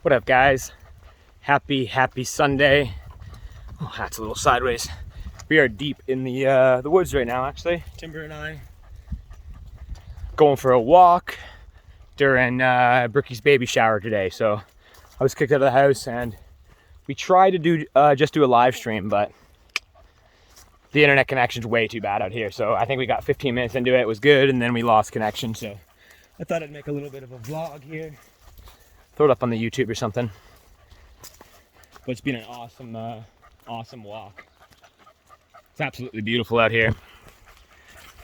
What up, guys? Happy Sunday. Oh, that's a little sideways. We are deep in the woods right now, actually. Timber and I going for a walk during Brookie's baby shower today. So I was kicked out of the house, and we tried to do just do a live stream, but the internet connection's way too bad out here. So I think we got 15 minutes into it. It was good, and then we lost connection. So I thought I'd make a little bit of a vlog here. Throw it up on the YouTube or something. But it's been an awesome walk. It's absolutely beautiful out here.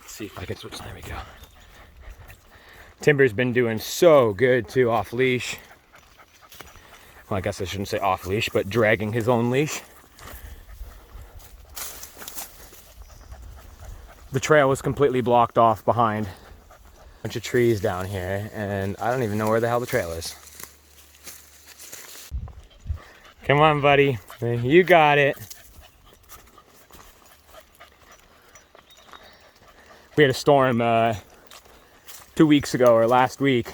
Let's see if I can switch. There we go. Timber's been doing so good too, off leash. Well, I guess I shouldn't say off leash, but dragging his own leash. The trail was completely blocked off behind a bunch of trees down here, and I don't even know where the hell the trail is. Come on, buddy. You got it. We had a storm 2 weeks ago or last week,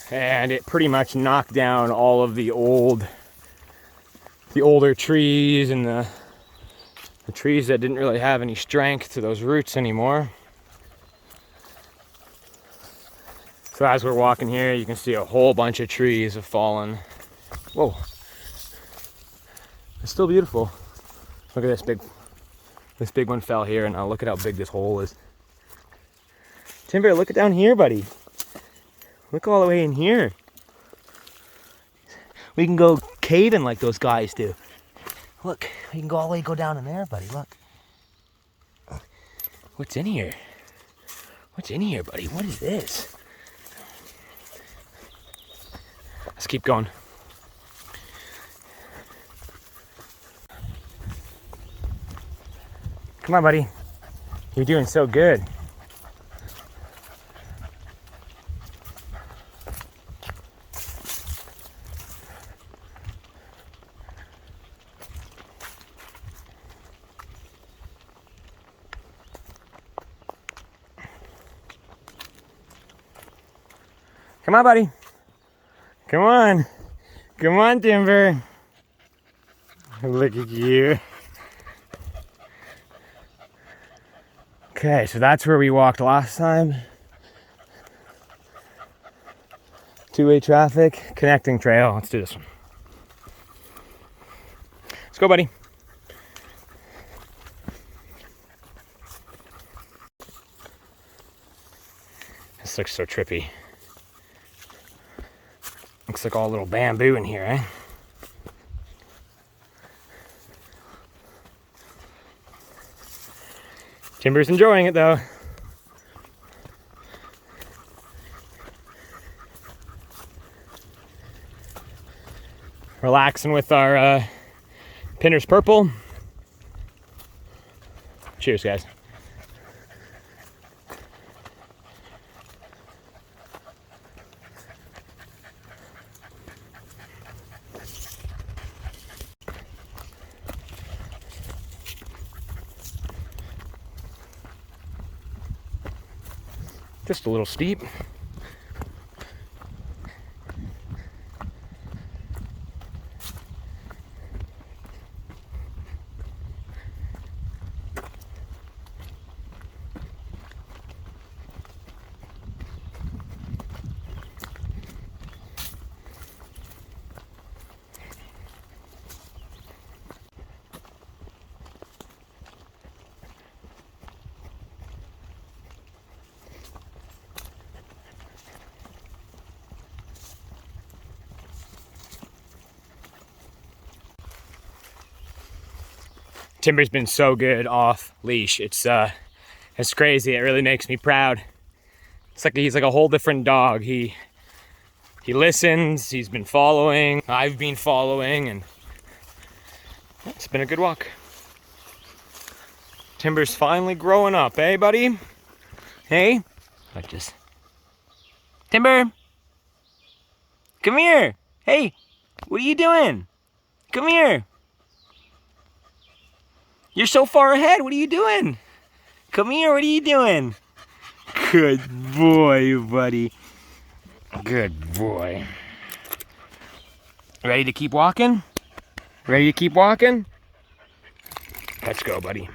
and it pretty much knocked down all of the older trees and the trees that didn't really have any strength to those roots anymore. So as we're walking here, you can see a whole bunch of trees have fallen. Whoa. It's still beautiful. Look at this big one fell here, and now look at how big this hole is. Timber, look it down here, buddy. Look all the way in here. We can go caving like those guys do. Look, we can go all the way, go down in there, buddy. Look. What's in here? What's in here, buddy? What is this? Let's keep going. Come on, buddy. You're doing so good. Come on, buddy. Come on. Come on, Timber. Look at you. Okay, so that's where we walked last time. Two-way traffic, connecting trail. Let's do this one. Let's go, buddy. This looks so trippy. Looks like all little bamboo in here, eh? Timber's enjoying it though. Relaxing with our Pinner's Purple. Cheers, guys. Just a little steep. Timber's been so good off leash. It's crazy. It really makes me proud. It's like he's like a whole different dog. He listens. He's been following. I've been following, and it's been a good walk. Timber's finally growing up, eh, buddy? Hey, like this. Timber, come here. Hey, what are you doing? Come here. You're so far ahead. What are you doing? Come here. What are you doing? Good boy, buddy. Good boy. Ready to keep walking? Ready to keep walking? Let's go, buddy.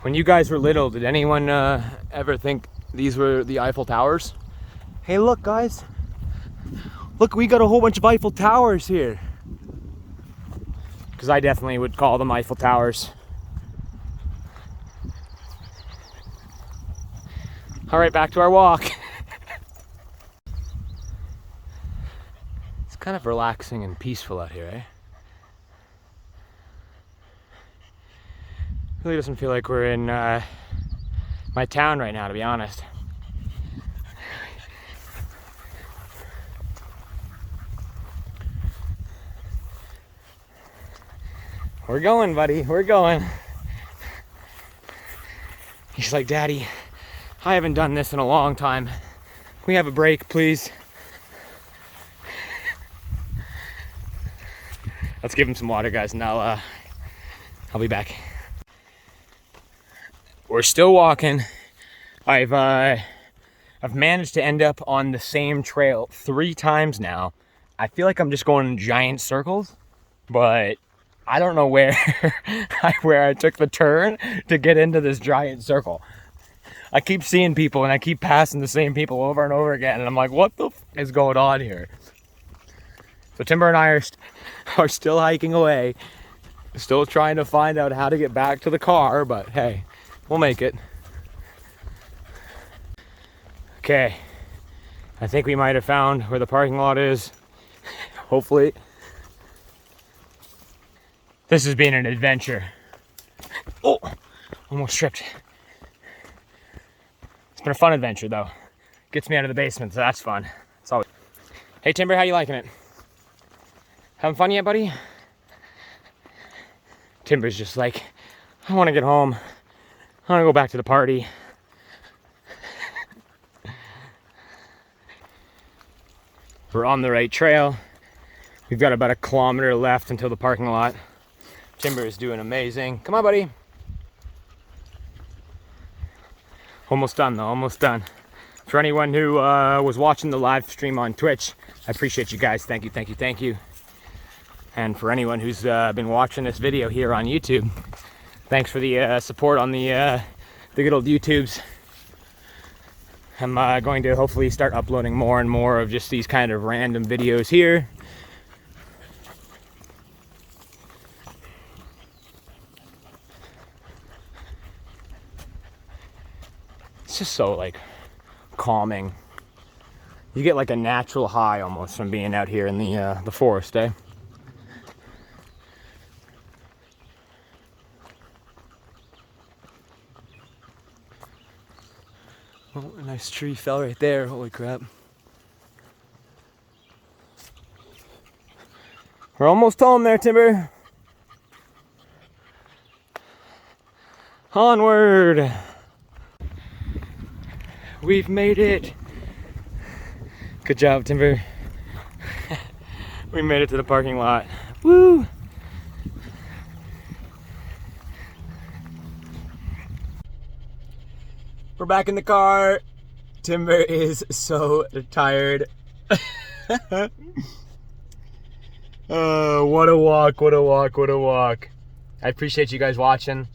When you guys were little, did anyone ever think these were the Eiffel Towers? Hey, look, guys. Look, we got a whole bunch of Eiffel Towers here. Because I definitely would call them Eiffel Towers. All right, back to our walk. It's kind of relaxing and peaceful out here, eh? Really doesn't feel like we're in my town right now, to be honest. We're going, buddy. We're going. He's like, Daddy, I haven't done this in a long time. Can we have a break, please? Let's give him some water, guys, and I'll be back. We're still walking. I've managed to end up on the same trail 3 times now. I feel like I'm just going in giant circles, but I don't know where I took the turn to get into this giant circle. I keep seeing people and I keep passing the same people over and over again, and I'm like, what the f is going on here? So Timber and I are still hiking away, still trying to find out how to get back to the car, but hey, we'll make it. Okay, I think we might have found where the parking lot is. Hopefully. This has been an adventure. Oh, almost tripped. It's been a fun adventure though. Gets me out of the basement, so that's fun. It's always. Hey Timber, how you liking it? Having fun yet, buddy? Timber's just like, I want to get home. I want to go back to the party. We're on the right trail. We've got about 1 kilometer left until the parking lot. Timber is doing amazing. Come on, buddy. Almost done though, almost done. For anyone who was watching the live stream on Twitch, I appreciate you guys. Thank you, thank you, thank you. And for anyone who's been watching this video here on YouTube, thanks for the support on the good old YouTubes. I'm going to hopefully start uploading more and more of just these kind of random videos here. It's just so like calming. You get like a natural high almost from being out here in the forest, eh? Oh, a nice tree fell right there. Holy crap. We're almost home there, Timber. Onward. We've made it. Good job, Timber. We made it to the parking lot. Woo! We're back in the car. Timber is so tired. Oh, what a walk, what a walk, what a walk. I appreciate you guys watching.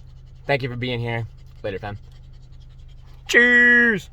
Thank you for being here. Later, fam. Cheers!